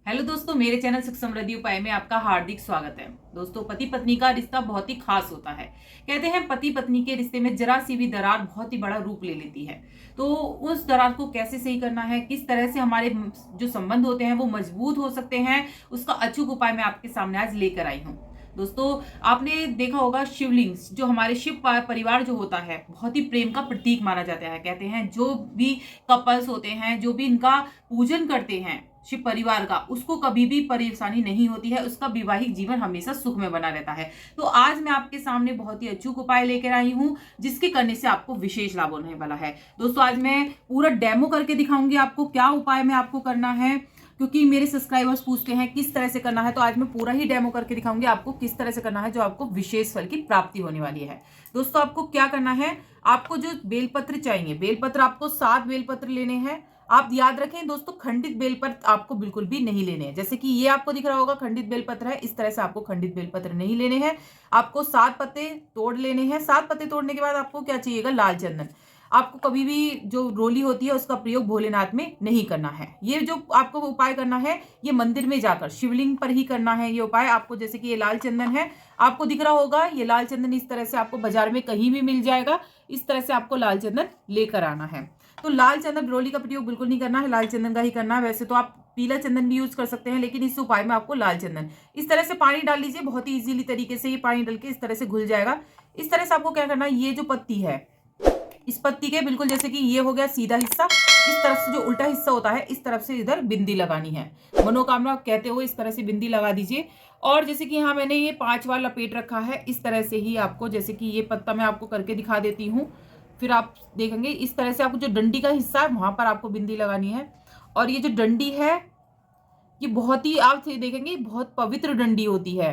Hello दोस्तों, मेरे channel सुख समृद्धि उपाय में आपका हार्दिक स्वागत है। दोस्तों, पति पत्नी का रिश्ता बहुत ही खास होता है। कहते हैं पति पत्नी के रिश्ते में जरा सी भी दरार बहुत ही बड़ा रूप ले लेती है। तो उस दरार को कैसे सही करना है, किस तरह से हमारे जो संबंध होते हैं वो मजबूत हो सकते हैं, उसका अचूक उपाय मैं आपके सामने आज लेकर आई हूँ। दोस्तों, आपने देखा होगा शिवलिंग जो हमारे शिव परिवार जो होता है बहुत ही प्रेम का प्रतीक माना जाता है। कहते हैं जो भी कपल्स होते हैं, जो भी इनका पूजन करते हैं शिव परिवार का, उसको कभी भी परेशानी नहीं होती है, उसका वैवाहिक जीवन हमेशा सुख में बना रहता है। तो आज मैं आपके सामने बहुत ही अचूक उपाय लेकर आई हूं, जिसके करने से आपको विशेष लाभ होने वाला है। दोस्तों, आज मैं पूरा डेमो करके दिखाऊंगी आपको क्या उपाय में आपको करना है, क्योंकि मेरे सब्सक्राइबर्स पूछते हैं किस तरह से करना है। तो आज मैं पूरा ही डेमो करके दिखाऊंगी आपको किस तरह से करना है, जो आपको विशेष फल की प्राप्ति होने वाली है। दोस्तों, आपको क्या करना है, आपको जो बेलपत्र चाहिए, बेलपत्र आपको 7 बेलपत्र लेने हैं। आप याद रखें दोस्तों, खंडित बेलपत्र आपको बिल्कुल भी नहीं लेने हैं। जैसे कि ये आपको दिख रहा होगा खंडित बेलपत्र है, इस तरह से आपको खंडित बेलपत्र नहीं लेने हैं। आपको 7 पत्ते तोड़ लेने हैं। 7 पत्ते तोड़ने के बाद आपको क्या चाहिएगा, लाल चंदन। आपको कभी भी जो रोली होती है उसका प्रयोग भोलेनाथ में नहीं करना है। ये जो आपको उपाय करना है, ये मंदिर में जाकर शिवलिंग पर ही करना है ये उपाय आपको। जैसे कि ये लाल चंदन है, आपको दिख रहा होगा, ये लाल चंदन इस तरह से आपको बाजार में कहीं भी मिल जाएगा। इस तरह से आपको लाल चंदन लेकर आना है। तो लाल चंदन रोली का प्रयोग बिल्कुल नहीं करना है, लाल चंदन का ही करना है। वैसे तो आप पीला चंदन भी यूज कर सकते हैं, लेकिन इस उपाय में आपको लाल चंदन। इस तरह से पानी डाल लीजिए, बहुत ही इजीली तरीके से ये पानी डाल के इस तरह से घुल जाएगा। इस तरह से आपको क्या करना है, ये जो पत्ती है, इस पत्ती के बिल्कुल जैसे कि ये हो गया सीधा हिस्सा, इस तरफ से जो उल्टा हिस्सा होता है इस तरफ से इधर बिंदी लगानी है। मनोकामना कहते हुए इस तरह से बिंदी लगा दीजिए। और जैसे कि यहाँ मैंने ये 5 बार लपेट रखा है, इस तरह से ही आपको, जैसे कि ये पत्ता मैं आपको करके दिखा देती हूँ, फिर आप देखेंगे इस तरह से आपको जो डंडी का हिस्सा है वहां पर आपको बिंदी लगानी है। और ये जो डंडी है, ये बहुत ही, आप देखेंगे बहुत पवित्र डंडी होती है।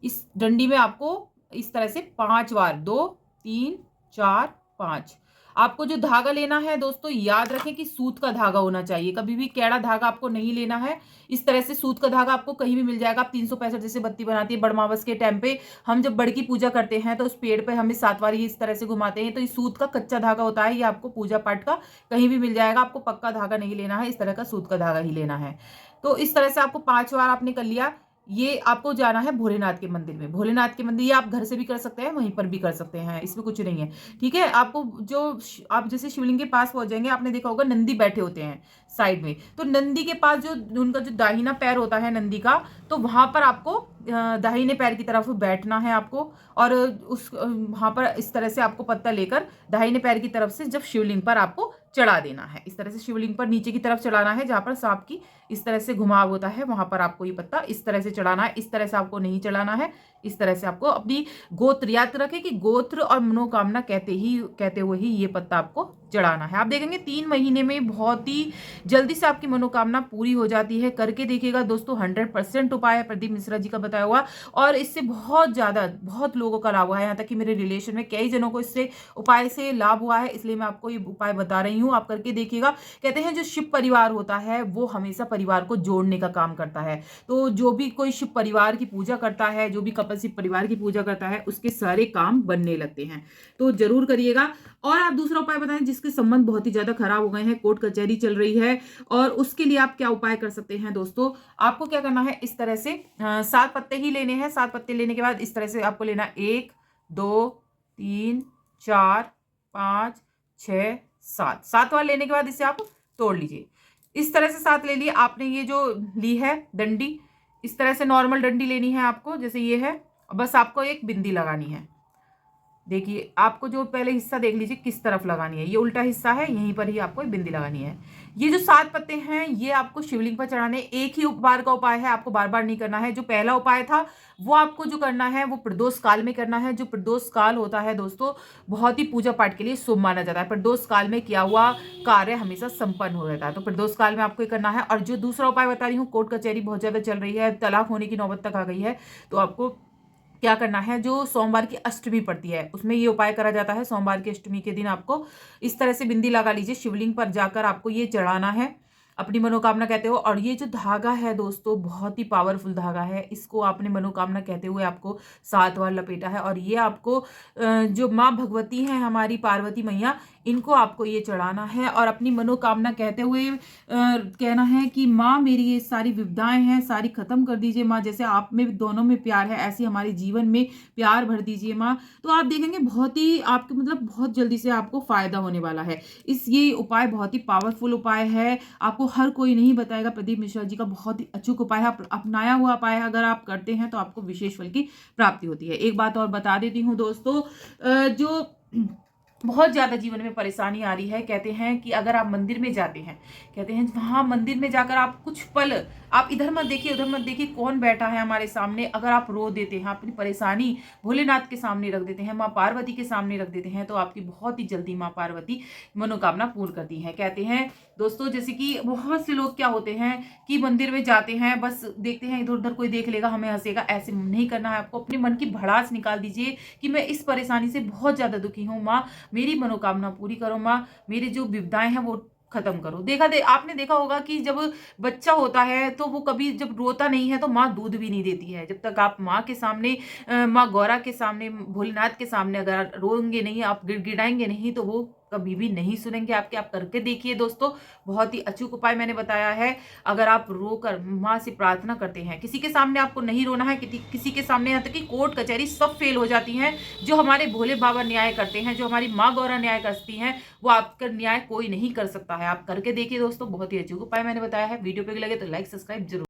इस डंडी में आपको इस तरह से 5 बार, 2 3 4 5, आपको जो धागा लेना है दोस्तों, याद रखें कि सूत का धागा होना चाहिए। कभी भी कैड़ा धागा आपको नहीं लेना है। इस तरह से सूत का धागा आपको कहीं भी मिल जाएगा। आप 365 जैसे बत्ती बनाती है बड़मावस के टाइम पे, हम जब बड़ की पूजा करते हैं तो उस पेड़ पे हमें 7 बार ये इस तरह से घुमाते हैं। तो ये सूत का कच्चा धागा होता है, ये आपको पूजा पाठ का कहीं भी मिल जाएगा। आपको पक्का धागा नहीं लेना है, इस तरह का सूत का धागा ही लेना है। तो इस तरह से आपको 5 बार आपने कर लिया। ये आपको जाना है भोलेनाथ के मंदिर में। भोलेनाथ के मंदिर, ये आप घर से भी कर सकते हैं, वहीं पर भी कर सकते हैं, इसमें कुछ नहीं है। ठीक है, आपको जो आप जैसे शिवलिंग के पास पहुंच जाएंगे, आपने देखा होगा नंदी बैठे होते हैं साइड में। तो नंदी के पास जो उनका जो दाहिना पैर होता है नंदी का, तो वहां पर आपको दाहिने पैर की तरफ बैठना है आपको। और उस वहां पर इस तरह से आपको पत्ता लेकर दाहिने पैर की तरफ से जब शिवलिंग पर आपको चढ़ा देना है। इस तरह से शिवलिंग पर नीचे की तरफ चढ़ाना है, जहां पर सांप की इस तरह से घुमाव होता है वहां पर आपको ये पत्ता इस तरह से चढ़ाना है। इस तरह से आपको नहीं चढ़ाना है, इस तरह से आपको अपनी गोत्र, याद रखें कि गोत्र और मनोकामना कहते हुए ही ये पत्ता आपको चढ़ाना है। आप देखेंगे 3 महीने में बहुत ही जल्दी से आपकी मनोकामना पूरी हो जाती है। करके देखिएगा दोस्तों, 100% उपाय है प्रदीप मिश्रा जी का बताया हुआ, और इससे बहुत ज्यादा बहुत लोगों का लाभ हुआ है। यहाँ तक कि मेरे रिलेशन में कई जनों को इससे उपाय से लाभ हुआ है, इसलिए मैं आपको ये उपाय बता रही हूँ। आप करके देखिएगा। कहते हैं जो शिव परिवार होता है वो हमेशा परिवार को जोड़ने का काम करता है। तो जो भी कोई शिव परिवार की पूजा करता है, जो भी कपल शिव परिवार की पूजा करता है, उसके सारे काम बनने लगते हैं। तो जरूर करिएगा। और आप दूसरा उपाय बताएं, जिसके संबंध बहुत ही ज्यादा खराब हो गए हैं, कोर्ट कचहरी चल रही है, और उसके लिए आप क्या उपाय कर सकते हैं दोस्तों। आपको क्या करना है, इस तरह से 7 पत्ते ही लेने हैं। 7 पत्ते लेने के बाद इस तरह से आपको लेना 1 2 3 4 5 6 7, 7 बार लेने के बाद इसे आप तोड़ लीजिए। इस तरह से 7 ले लिए आपने। ये जो ली है डंडी, इस तरह से नॉर्मल डंडी लेनी है आपको, जैसे ये है। बस आपको एक बिंदी लगानी है। देखिए, आपको जो पहले हिस्सा देख लीजिए किस तरफ लगानी है, ये उल्टा हिस्सा है, यहीं पर ही आपको एक बिंदी लगानी है। ये जो 7 पत्ते हैं ये आपको शिवलिंग पर चढ़ाने। एक ही बार का उपाय है, आपको बार बार नहीं करना है। जो पहला उपाय था वो आपको जो करना है वो प्रदोष काल में करना है। जो प्रदोष काल होता है दोस्तों, बहुत ही पूजा पाठ के लिए शुभ माना जाता है। प्रदोष काल में किया हुआ कार्य हमेशा संपन्न हो जाता है, तो प्रदोष काल में आपको ये करना है। और जो दूसरा उपाय बता रही हूँ, कोर्ट कचहरी बहुत ज्यादा चल रही है, तलाक होने की नौबत तक आ गई है, तो आपको क्या करना है, जो सोमवार की अष्टमी पड़ती है उसमें ये उपाय करा जाता है। सोमवार की अष्टमी के दिन आपको इस तरह से बिंदी लगा लीजिए, शिवलिंग पर जाकर आपको ये चढ़ाना है। अपनी मनोकामना कहते हो। और ये जो धागा है दोस्तों बहुत ही पावरफुल धागा है, इसको आपने मनोकामना कहते हुए आपको 7 बार लपेटा है और ये आपको जो माँ भगवती हैं हमारी पार्वती मैया, इनको आपको ये चढ़ाना है और अपनी मनोकामना कहते हुए कहना है कि माँ मेरी ये सारी विपदाएं हैं सारी खत्म कर दीजिए माँ, जैसे आप में दोनों में प्यार है ऐसे हमारे जीवन में प्यार भर दीजिए माँ। तो आप देखेंगे बहुत ही आपके मतलब बहुत जल्दी से आपको फायदा होने वाला है। ये उपाय बहुत ही पावरफुल उपाय है, आपको हर कोई नहीं बताएगा। प्रदीप मिश्रा जी का बहुत ही अचूक उपाय है, अपनाया हुआ उपाय है, अगर आप करते हैं तो आपको विशेष फल की प्राप्ति होती है। एक बात और बता देती हूँ दोस्तों, जो बहुत ज़्यादा जीवन में परेशानी आ रही है, कहते हैं कि अगर आप मंदिर में जाते हैं, कहते हैं वहाँ मंदिर में जाकर आप कुछ पल आप इधर मत देखिए उधर मत देखिए कौन बैठा है हमारे सामने, अगर आप रो देते हैं अपनी परेशानी भोलेनाथ के सामने रख देते हैं, माँ पार्वती के सामने रख देते हैं, तो आपकी बहुत ही जल्दी माँ पार्वती मनोकामना पूर्ण करती हैं। कहते हैं दोस्तों जैसे कि बहुत से लोग क्या होते हैं कि मंदिर में जाते हैं बस देखते हैं इधर उधर कोई देख लेगा हमें हंसेगा, ऐसे नहीं करना है आपको। अपने मन की भड़ास निकाल दीजिए कि मैं इस परेशानी से बहुत ज़्यादा दुखी हूँ माँ, मेरी मनोकामना पूरी करो माँ, मेरी जो विपदाएं हैं वो खत्म करो। आपने देखा होगा कि जब बच्चा होता है तो वो कभी जब रोता नहीं है तो माँ दूध भी नहीं देती है। जब तक आप माँ के सामने माँ गौरा के सामने भोलेनाथ के सामने अगर रोएंगे नहीं, आप गिड़गिड़ाएंगे नहीं, तो वो कभी भी नहीं सुनेंगे आपके। आप करके देखिए दोस्तों, बहुत ही अचूक उपाय मैंने बताया है। अगर आप रोकर माँ से प्रार्थना करते हैं, किसी के सामने आपको नहीं रोना है, किसी के सामने, यहाँ तक कि कोर्ट कचहरी सब फेल हो जाती हैं, जो हमारे भोले बाबा न्याय करते हैं, जो हमारी माँ गौरा न्याय करती हैं, वो आपका न्याय कोई नहीं कर सकता है। आप करके देखिए दोस्तों, बहुत ही अचूक उपाय मैंने बताया है। वीडियो पे लगे तो लाइक सब्सक्राइब जरूर।